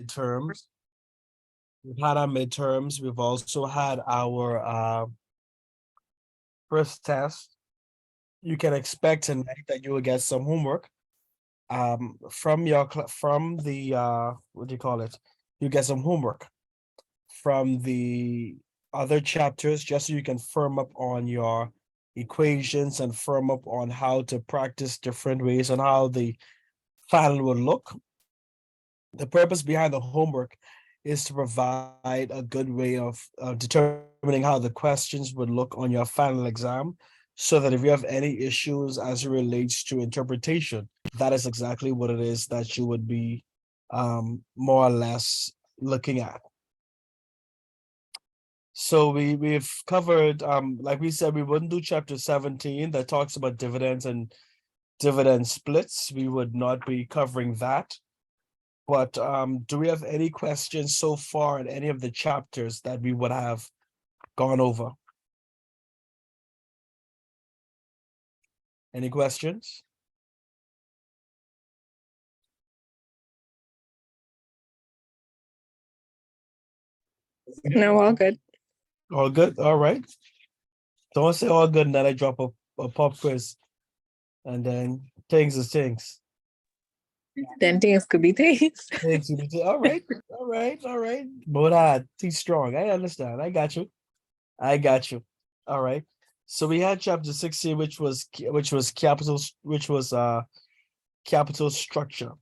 midterms. We've had our midterms. We've also had our first test. You can expect tonight that you will get some homework from from the what do you call it? You get some homework from the other chapters just so you can firm up on your equations and firm up on how to practice different ways and how the final will look. The purpose behind the homework is to provide a good way of determining how the questions would look on your final exam, so that if you have any issues as it relates to interpretation, that is exactly what it is that you would be more or less looking at. So we've covered, like we said, we wouldn't do chapter 17 that talks about dividends and dividend splits. We would not be covering that. But do we have any questions so far in any of the chapters that we would have gone over? Any questions? No, all good. All good? All right. Don't say all good and then I drop a pop quiz. And then things is things. Then things could be things. Things will be all right. All right. All right. But too strong. I understand. I got you. I got you. All right. So we had chapter 16, which was capital structure.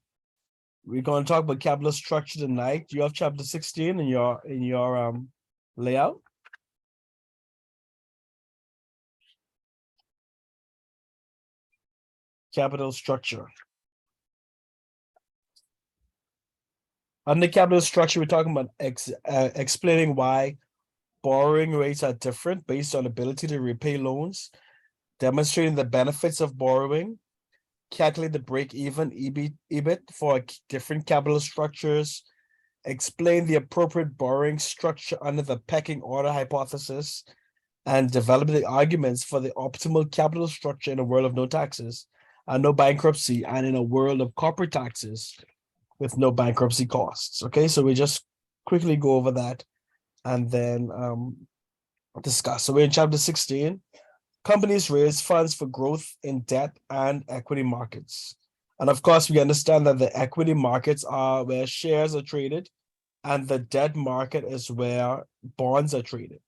We're going to talk about capital structure tonight. You have chapter 16 in your layout. Capital structure. Under capital structure, we're talking about explaining why borrowing rates are different based on ability to repay loans, demonstrating the benefits of borrowing, calculate the break-even EBIT for different capital structures, explain the appropriate borrowing structure under the pecking order hypothesis, and develop the arguments for the optimal capital structure in a world of no taxes and no bankruptcy, and in a world of corporate taxes with no bankruptcy costs. Okay, so we just quickly go over that and then discuss. So we're in chapter 16. Companies raise funds for growth in debt and equity markets. And of course, we understand that the equity markets are where shares are traded, and the debt market is where bonds are traded.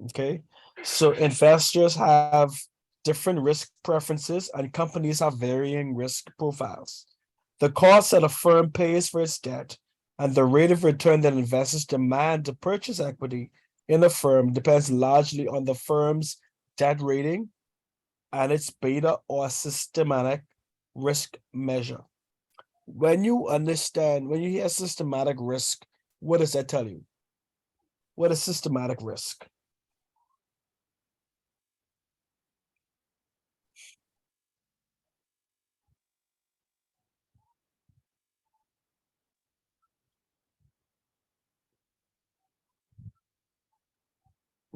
Okay, so investors have different risk preferences, and companies have varying risk profiles. The cost that a firm pays for its debt and the rate of return that investors demand to purchase equity in a firm depends largely on the firm's debt rating and its beta or systematic risk measure. When you hear systematic risk, what does that tell you? What is systematic risk?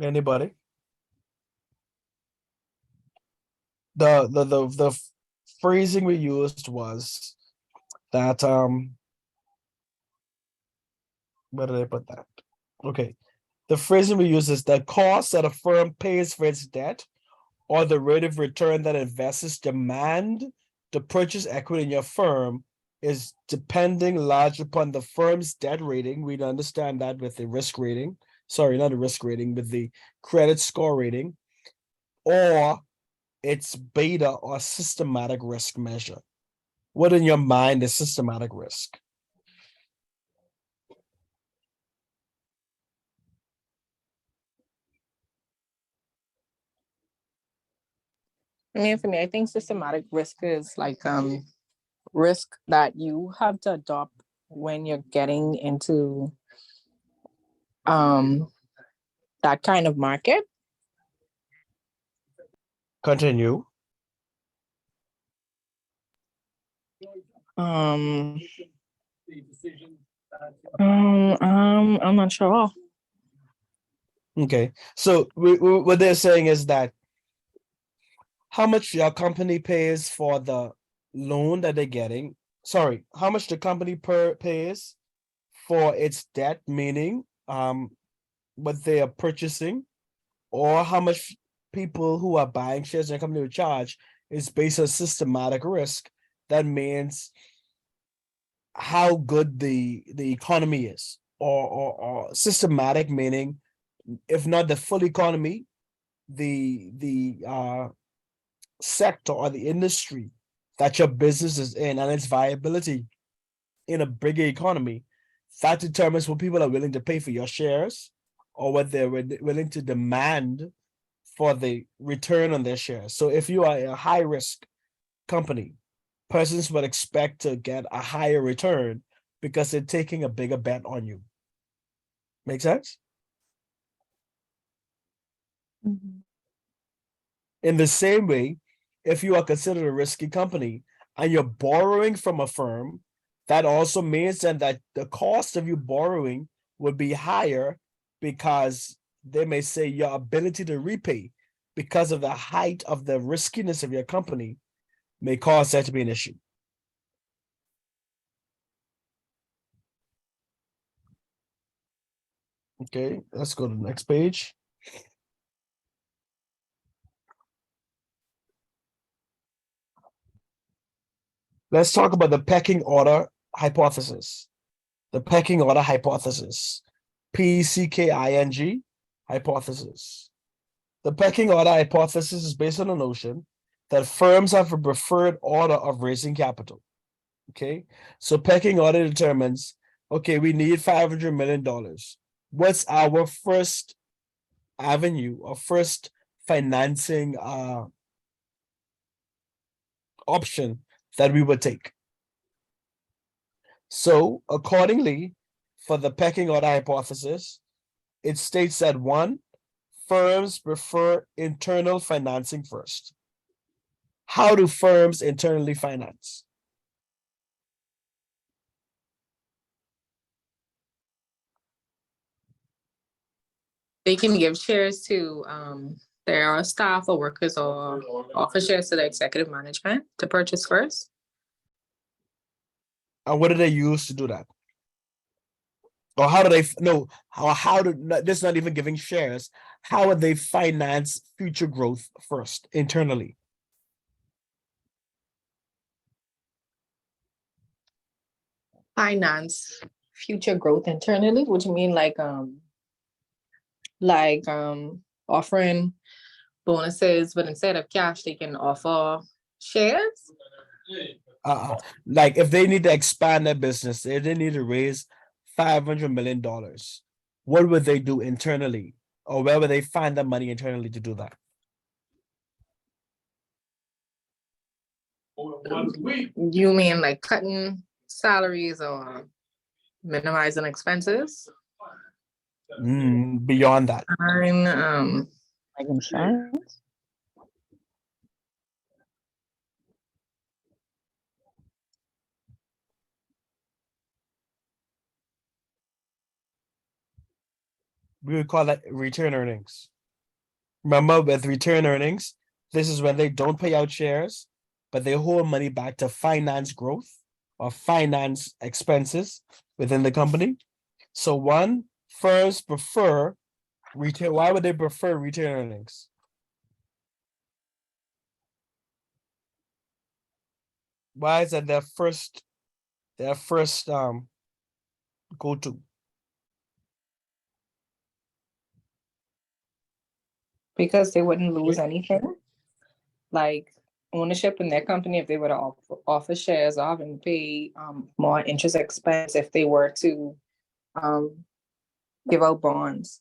Anybody? The phrasing we used was that where did I put that? Okay. The phrasing we use is the cost that a firm pays for its debt, or the rate of return that investors demand to purchase equity in your firm, is depending largely upon the firm's debt rating. We'd understand that with the risk rating. Sorry, not the risk rating, with the credit score rating, or its beta or systematic risk measure. What in your mind is systematic risk? I mean, for me, I think systematic risk is like risk that you have to adopt when you're getting into that kind of market. Continue. I'm not sure. Okay, so what they're saying is that how much your company pays for the loan that they're getting. Sorry, how much the company pays for its debt, meaning what they are purchasing, or how much people who are buying shares in a company will charge is based on systematic risk. That means how good the economy is, or systematic meaning, if not the full economy, the sector or the industry that your business is in and its viability in a bigger economy, that determines what people are willing to pay for your shares, or what they're willing to demand for the return on their shares. So if you are a high risk company, persons would expect to get a higher return because they're taking a bigger bet on you. Make sense? In the same way, if you are considered a risky company and you're borrowing from a firm, that also means then that the cost of you borrowing would be higher, because they may say your ability to repay, because of the height of the riskiness of your company, may cause that to be an issue. Okay, let's go to the next page. Let's talk about the pecking order hypothesis. The pecking order hypothesis. PECKING hypothesis. The pecking order hypothesis is based on the notion that firms have a preferred order of raising capital. Okay, so pecking order determines, okay, we need $500 million. What's our first avenue or first financing option that we would take? So accordingly, for the pecking order hypothesis, it states that one, firms prefer internal financing first. How do firms internally finance? They can give shares to their staff or workers, or offer shares to the executive management to purchase first. And what do they use to do that? Or how do they no? How do this? Not even giving shares. How would they finance future growth first internally? Finance future growth internally. What do you mean, like offering bonuses, but instead of cash, they can offer shares? Like if they need to expand their business, if they need to raise $500 million, what would they do internally, or where would they find the money internally to do that? You mean like cutting salaries or minimizing expenses? Beyond that, Like insurance? we would call that return earnings. Remember, with return earnings, this is when they don't pay out shares, but they hold money back to finance growth or finance expenses within the company. So one, firms prefer retail. Why would they prefer return earnings? Why is that their first go to? Because they wouldn't lose anything, like ownership in their company, if they were to offer shares or having to pay more interest expense if they were to give out bonds.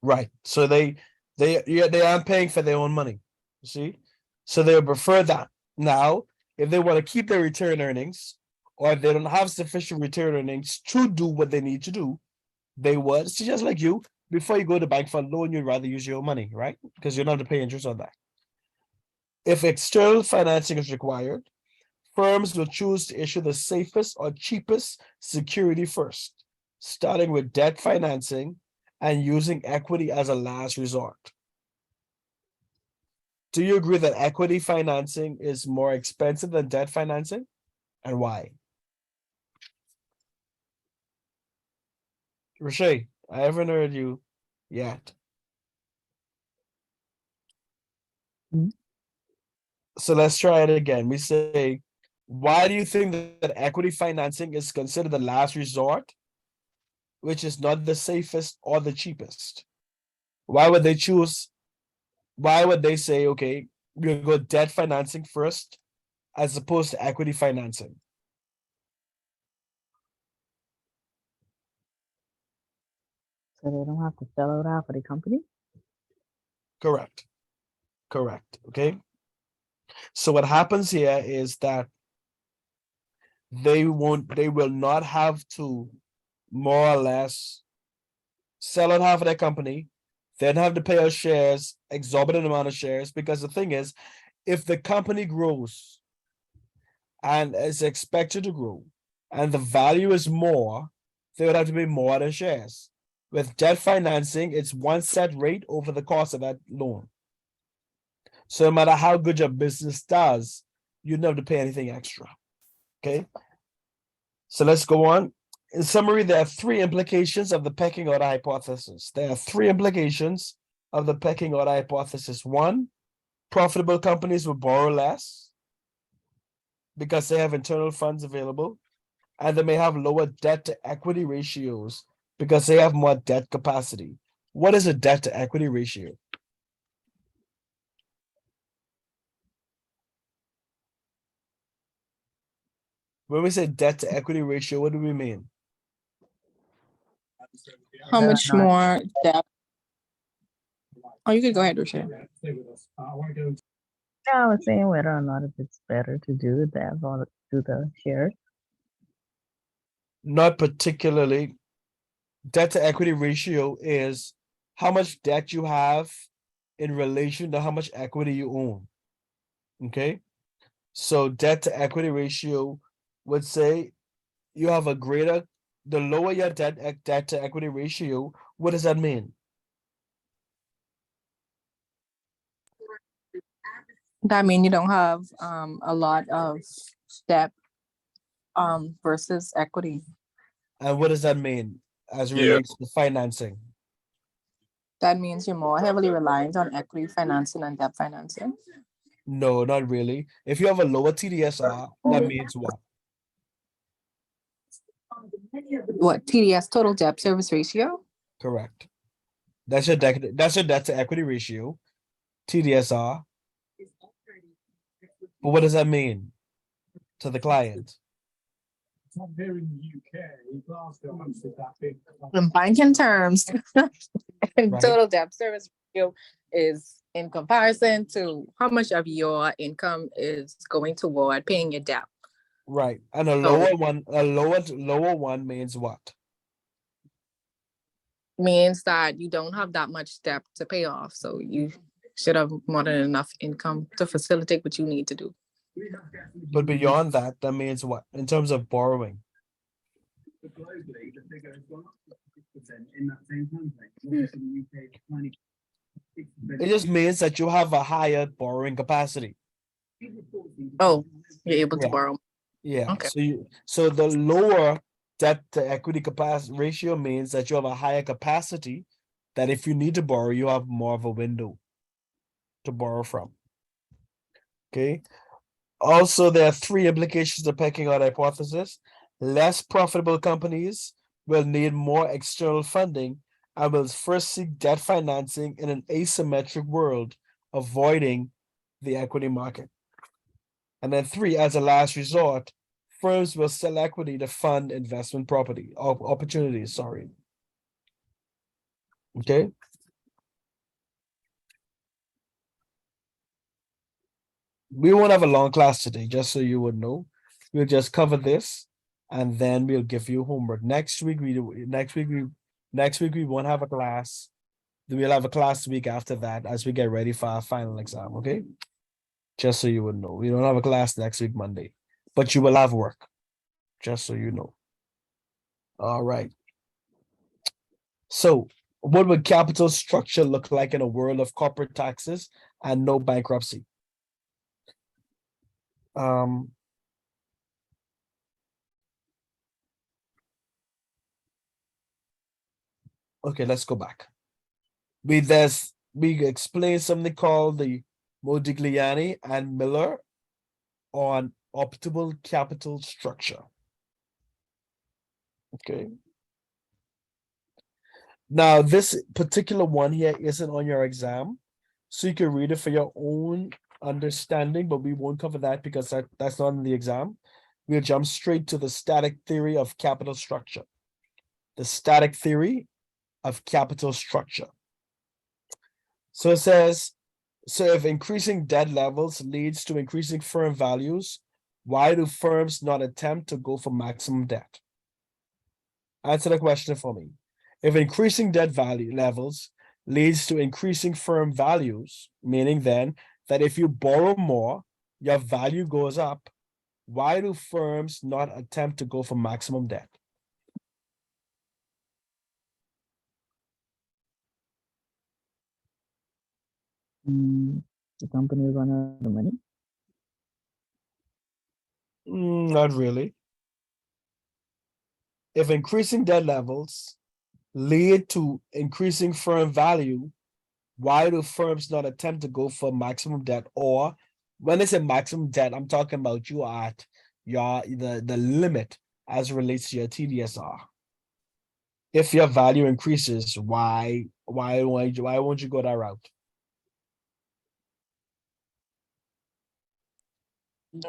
Right. So they aren't paying for their own money. You see? So they would prefer that. Now, if they want to keep their return earnings, or if they don't have sufficient return earnings to do what they need to do, they would, so just like you, before you go to bank for a loan, you'd rather use your own money, right? Because you don't have to pay interest on that. If external financing is required, firms will choose to issue the safest or cheapest security first, starting with debt financing and using equity as a last resort. Do you agree that equity financing is more expensive than debt financing, and why? Rashay, I haven't heard you yet. Hmm? So let's try it again. We say, why do you think that equity financing is considered the last resort, which is not the safest or the cheapest? Why would they choose? Why would they say, okay, we'll go debt financing first as opposed to equity financing? So they don't have to sell it out for the company? Correct. Correct. Okay. So what happens here is that they will not have to more or less sell out half of their company, then have to pay out shares, exorbitant amount of shares. Because the thing is, if the company grows and is expected to grow and the value is more, they would have to pay more than shares. With debt financing, it's one set rate over the cost of that loan. So no matter how good your business does, you don't have to pay anything extra. Okay. So let's go on. In summary, there are three implications of the pecking order hypothesis. There are three implications of the pecking order hypothesis. One, profitable companies will borrow less because they have internal funds available, and they may have lower debt to equity ratios because they have more debt capacity. What is a debt to equity ratio? When we say debt to equity ratio, what do we mean? How They're much not- more depth? Oh, you could go ahead, Rashay. Yeah, I was saying whether or not if it's better to do that or do the shares. Not particularly. Debt to equity ratio is how much debt you have in relation to how much equity you own. Okay. So debt to equity ratio would say you have a greater, the lower your debt to equity ratio, what does that mean? That mean you don't have a lot of debt versus equity. And what does that mean as it Yeah. relates to financing? That means you're more heavily reliant on equity financing and debt financing. No, not really. If you have a lower TDSR, that means what? What TDS, total debt service ratio? Correct. That's your debt to equity ratio, TDSR. But what does that mean to the client? In banking terms, Right. total debt service ratio is in comparison to how much of your income is going toward paying your debt. Right. And a So- lower one means what? Means that you don't have that much debt to pay off, so you should have more than enough income to facilitate what you need to do. But beyond that, that means what? In terms of borrowing. It just means that you have a higher borrowing capacity. Oh, you're able to Yeah. borrow. Yeah. Okay. So the lower debt to equity capacity ratio means that you have a higher capacity, that if you need to borrow, you have more of a window to borrow from. Okay. Also, there are three implications of pecking order hypothesis. Less profitable companies will need more external funding and will first seek debt financing in an asymmetric world, avoiding the equity market. And then three, as a last resort, firms will sell equity to fund investment property opportunities. Sorry. Okay. We won't have a long class today, just so you would know. We'll just cover this, and then we'll give you homework. Next week we won't have a class. We'll have a class the week after that as we get ready for our final exam. Okay. Just so you would know, we don't have a class next week, Monday, but you will have work. Just so you know. All right. So, what would capital structure look like in a world of corporate taxes and no bankruptcy? Um, Okay, let's go back. We explained something called the Modigliani and Miller on optimal capital structure. Okay. Now, this particular one here isn't on your exam, so you can read it for your own understanding, but we won't cover that because that's not in the exam. We'll jump straight to the static theory of capital structure. The static theory of capital structure. So it says, so if increasing debt levels leads to increasing firm values, why do firms not attempt to go for maximum debt? Answer the question for me. If increasing debt value levels leads to increasing firm values, meaning then that if you borrow more, your value goes up, why do firms not attempt to go for maximum debt? The company run out of money. Not really. If increasing debt levels lead to increasing firm value, why do firms not attempt to go for maximum debt? Or when I say maximum debt, I'm talking about you are at the limit as relates to your TDSR. If your value increases, why won't you go that route?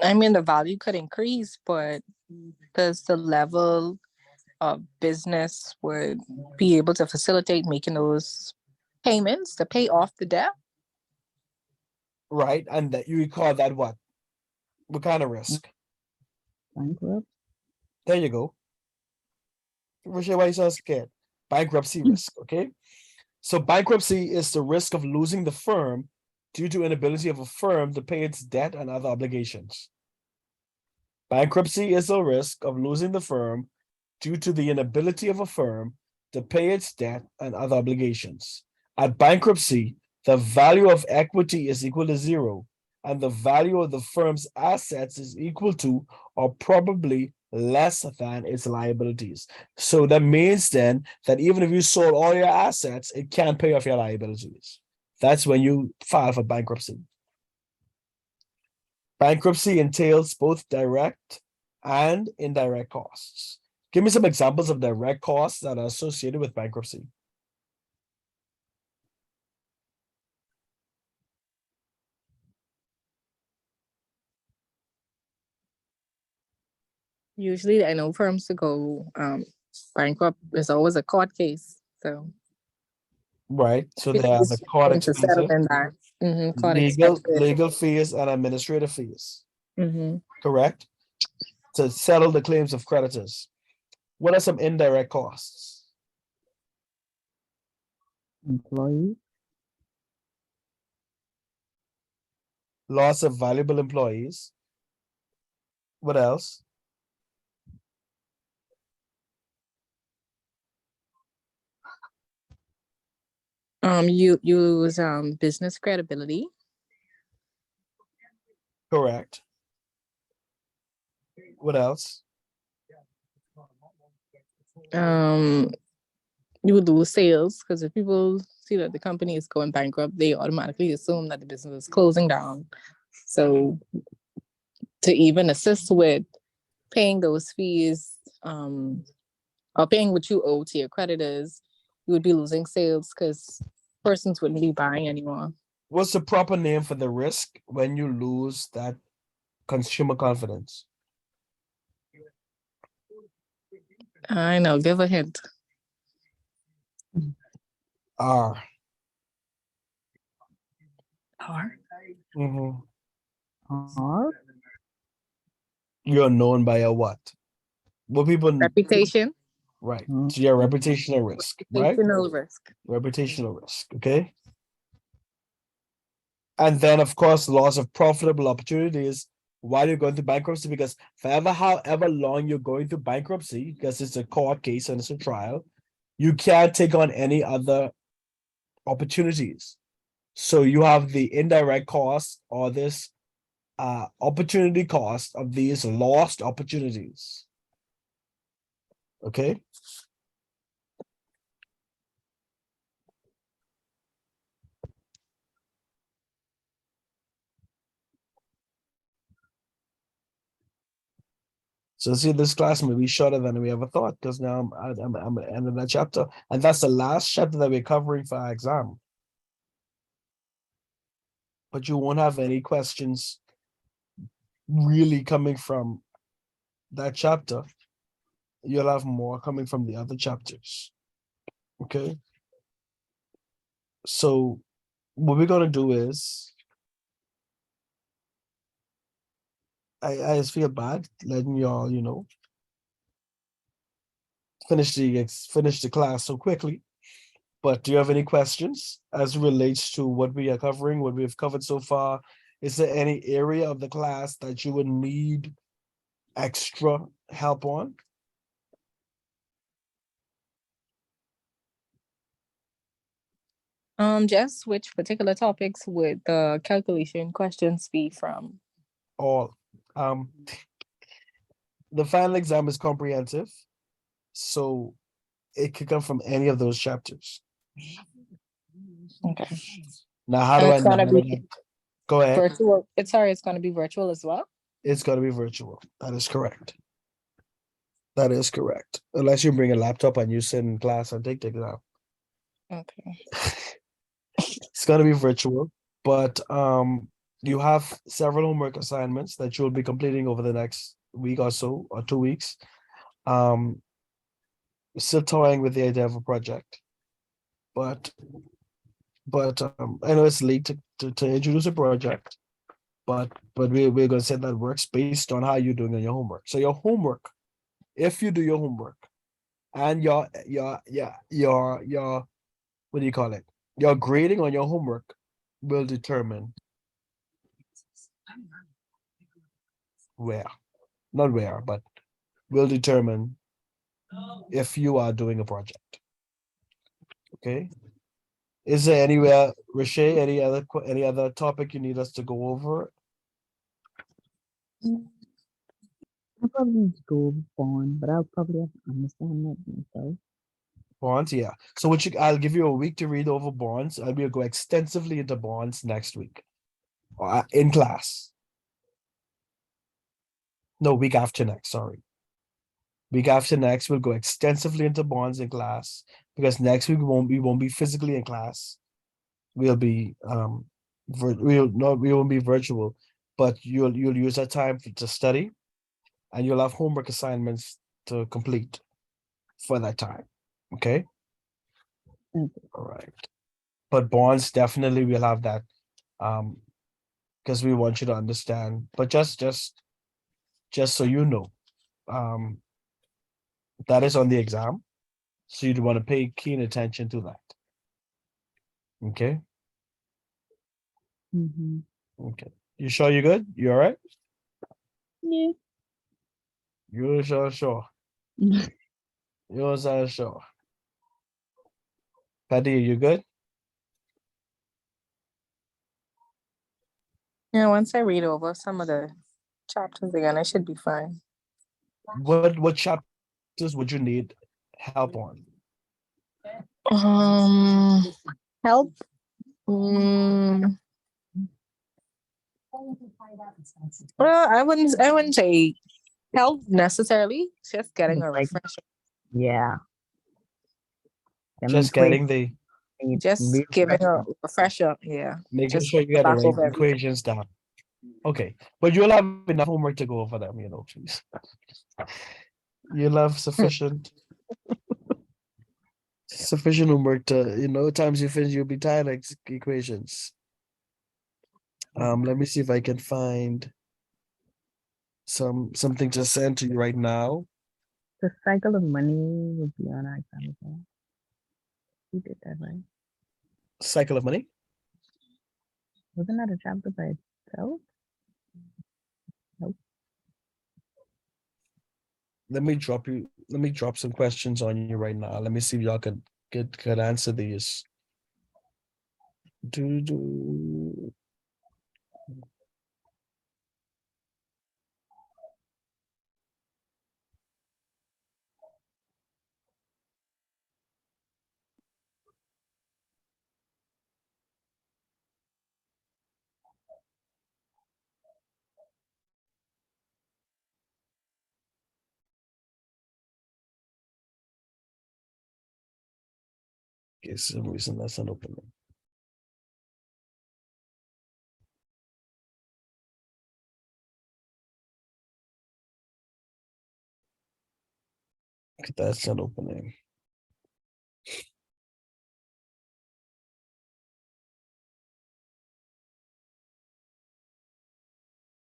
I mean, the value could increase, but does the level of business would be able to facilitate making those payments to pay off the debt? Right? And that you call that what? What kind of risk? Bankrupt. There you go. Rochelle, why you so scared? Bankruptcy risk, okay? So bankruptcy is the risk of losing the firm due to inability of a firm to pay its debt and other obligations. Bankruptcy is the risk of losing the firm due to the inability of a firm to pay its debt and other obligations. At bankruptcy, the value of equity is equal to zero, and the value of the firm's assets is equal to or probably less than its liabilities. So that means then that even if you sold all your assets, it can't pay off your liabilities. That's when you file for bankruptcy. Bankruptcy entails both direct and indirect costs. Give me some examples of direct costs that are associated with bankruptcy. Usually, I know firms to go bankrupt. There's always a court case, so Right, so they have the court to settle expenses, in that. Court legal expenses. fees and administrative fees, Mhm. correct? To settle the claims of creditors. What are some indirect costs? Employee. Loss of valuable employees. What else? You use business credibility. Correct. What else? You would lose sales because if people see that the company is going bankrupt, they automatically assume that the business is closing down. So to even assist with paying those fees, or paying what you owe to your creditors, you would be losing sales because persons wouldn't be buying anymore. What's the proper name for the risk when you lose that consumer confidence? I know, give a hint. R. R. Mhm. Or You're known by a what? What people, Reputation. right? Mm. So your reputational risk, right? Reputational risk. Reputational risk, okay? And then, of course, loss of profitable opportunities while you're going through bankruptcy, because forever, however long you're going through bankruptcy, because it's a court case and it's a trial, you can't take on any other opportunities. So you have the indirect cost or this opportunity cost of these lost opportunities. Okay. So see, this class may be shorter than we ever thought because now I'm at the end of that chapter, and that's the last chapter that we're covering for our exam. But you won't have any questions really coming from that chapter. You'll have more coming from the other chapters. Okay. So what we're gonna do is I just feel bad letting y'all, finish the class so quickly. But do you have any questions as it relates to what we are covering, what we've covered so far? Is there any area of the class that you would need extra help on? Just which particular topics would the calculation questions be from? Or the final exam is comprehensive, so it could come from any of those chapters. Okay. Now, how And do I it's gonna know be that? Go ahead. virtual. It's gonna be virtual as well. It's gonna be virtual. That is correct. That is correct. Unless you bring a laptop and you sit in class and take the exam. Okay. It's gonna be virtual, but you have several homework assignments that you'll be completing over the next week or so, or 2 weeks. Um, Still toying with the idea of a project, but I know it's late to introduce a project, but we're gonna say that works based on how you're doing on your homework. So your homework, if you do your homework and your what do you call it? Your grading on your homework will determine where, not where, but will determine if you are doing a project. Okay. Is there anywhere, Rashay, any other topic you need us to go over? I'll probably go bond, but I'll probably have to understand that myself. Bonds, yeah. So I'll give you a week to read over bonds, and we'll go extensively into bonds next week. In class. No, week after next, sorry. Week after next, we'll go extensively into bonds in class because next week we won't be physically in class. We'll be we won't be virtual, but you'll use that time to study, and you'll have homework assignments to complete for that time. Okay. Okay. All right. But bonds definitely we'll have that because we want you to understand. But just so you know, um that is on the exam. So you'd want to pay keen attention to that. Okay. Mm-hmm. Okay. You sure you're good? You all right? Yeah. You sure. You're sure. Patty, you good? Yeah, once I read over some of the chapters again, I should be fine. What chapters would you need help on? Um, help. Mm, well, I wouldn't say help necessarily. It's just getting a Like, refresher. yeah. Just getting the Just giving a refresher. Yeah. making Just sure you got the back right over everything. equations down. Okay. But you'll have enough homework to go over them, please. You'll have sufficient homework to, times you finish, you'll be tired like equations. Let me see if I can find something to send to you right now. The cycle of money would be on our exam as well. You did that, right? Cycle of money. Wasn't that a chapter by itself? Let me drop some questions on you right now. Let me see if y'all could answer these. Do. Okay, some reason that's not opening. Okay, that's not opening.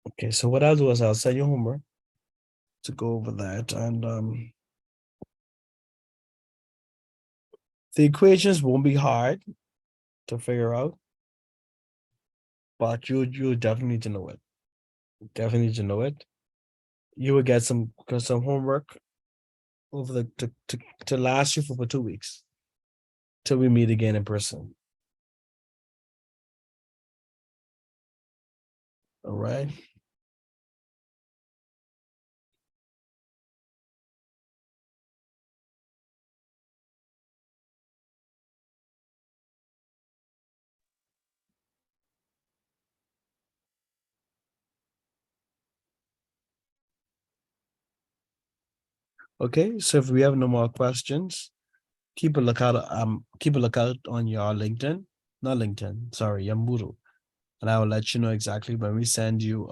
Okay, so what I'll do is I'll send you homework to go over that, and the equations won't be hard to figure out, but you definitely need to know it. Definitely need to know it. You will get some homework over the to last you for 2 weeks till we meet again in person. All right. Okay, so if we have no more questions, keep a lookout on your LinkedIn, not LinkedIn, sorry, your Moodle. And I will let you know exactly when we send you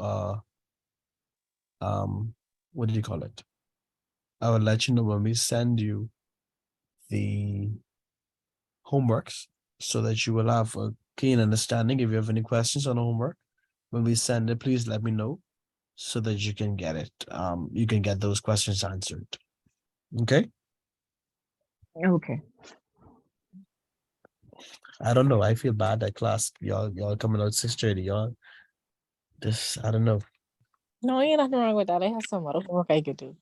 what do you call it? I will let you know when we send you the homeworks so that you will have a keen understanding. If you have any questions on the homework, when we send it, please let me know so that you can get it. You can get those questions answered. Okay. Okay. I don't know. I feel bad that class. Y'all coming out 6:30. Y'all this I don't know. No, ain't nothing wrong with that. I have some other work I could do.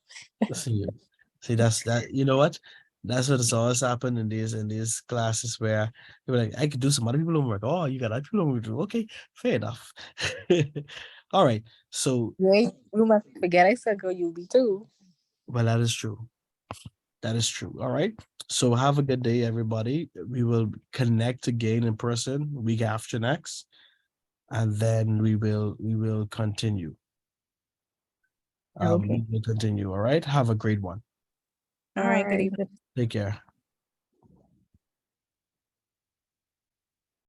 See, that's that. You know what? That's what has always happened in these classes where people like, I could do some other people homework. Oh, you got other people homework to do. Okay, fair enough. All right. So, You must forget I said go UB too. well, that is true. That is true. All right. So have a good day, everybody. We will connect again in person week after next, and then we will continue. Okay. We will continue. All right. Have a great one. All right, good Alright, evening. Take care.